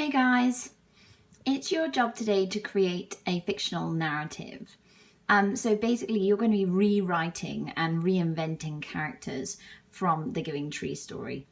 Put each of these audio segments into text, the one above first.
Hey guys, it's your job today to create a fictional narrative. So basically you're going to be rewriting and reinventing characters from the Giving Tree story.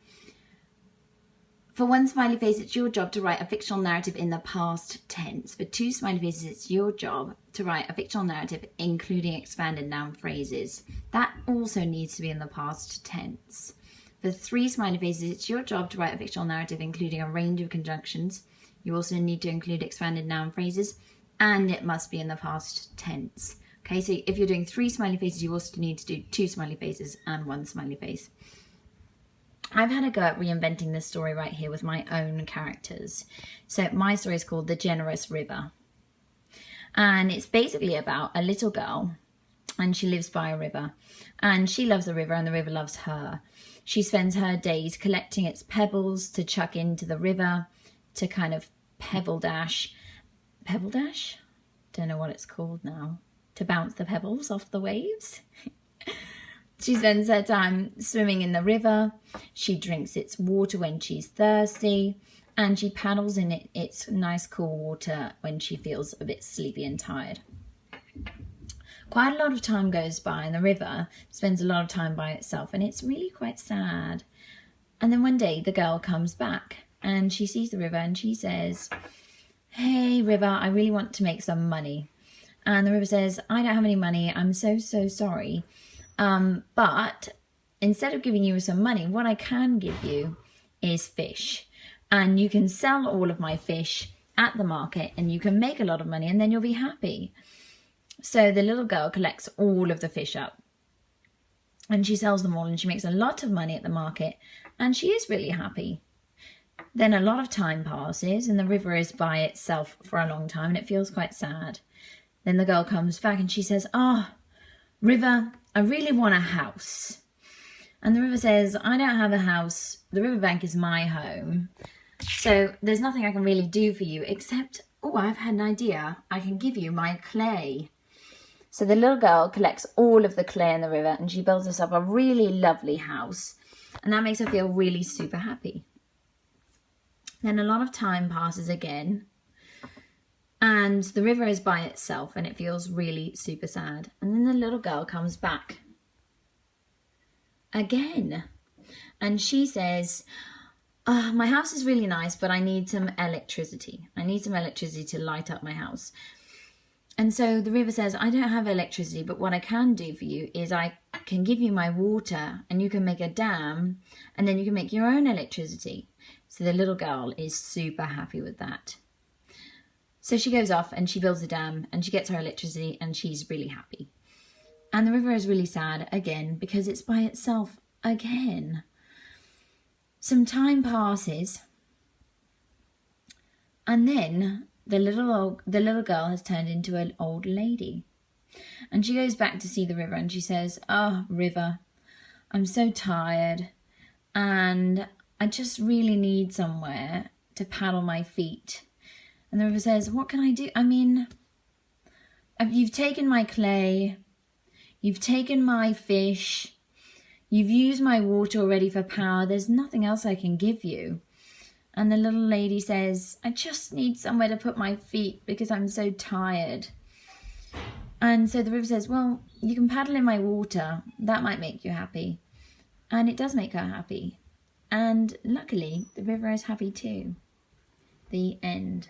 For one smiley face, it's your job to write a fictional narrative in the past tense. For two smiley faces, it's your job to write a fictional narrative including expanded noun phrases. That also needs to be in the past tense. For three smiley faces, it's your job to write a fictional narrative including a range of conjunctions. You also need to include expanded noun phrases, and it must be in the past tense. Okay, so if you're doing three smiley faces, you also need to do two smiley faces and one smiley face. I've had a go at reinventing this story right here with my own characters. So my story is called The Generous River. And it's basically about a little girl, and she lives by a river. And she loves the river, and the river loves her. She spends her days collecting its pebbles to chuck into the river, to kind of pebble dash? Don't know what it's called now. To bounce the pebbles off the waves. She spends her time swimming in the river. She drinks its water when she's thirsty, and she paddles in its nice cool water when she feels a bit sleepy and tired. Quite a lot of time goes by, and the river spends a lot of time by itself, and it's really quite sad. And then one day the girl comes back and she sees the river and she says, "Hey river, I really want to make some money." And the river says, "I don't have any money, I'm so sorry. But instead of giving you some money, what I can give you is fish. And you can sell all of my fish at the market and you can make a lot of money and then you'll be happy." So the little girl collects all of the fish up and she sells them all and she makes a lot of money at the market and she is really happy. Then a lot of time passes and the river is by itself for a long time and it feels quite sad. Then the girl comes back and she says, "Oh, river, I really want a house." And the river says, "I don't have a house. The riverbank is my home. So there's nothing I can really do for you except, I've had an idea. I can give you my clay." So the little girl collects all of the clay in the river and she builds herself a really lovely house. And that makes her feel really super happy. Then a lot of time passes again. And the river is by itself and it feels really super sad. And then the little girl comes back again. And she says, "My house is really nice, but I need some electricity. I need some electricity to light up my house." And so the river says, "I don't have electricity, but what I can do for you is I can give you my water and you can make a dam and then you can make your own electricity." So the little girl is super happy with that. So she goes off and she builds a dam and she gets her electricity and she's really happy. And the river is really sad again because it's by itself again. Some time passes and then the little girl has turned into an old lady. And she goes back to see the river and she says, "Oh, river, I'm so tired and I just really need somewhere to paddle my feet." And the river says, "What can I do? I mean, you've taken my clay, you've taken my fish, you've used my water already for power. There's nothing else I can give you." And the little lady says, "I just need somewhere to put my feet because I'm so tired." And so the river says, "Well, you can paddle in my water. That might make you happy." And it does make her happy. And luckily, the river is happy too. The end.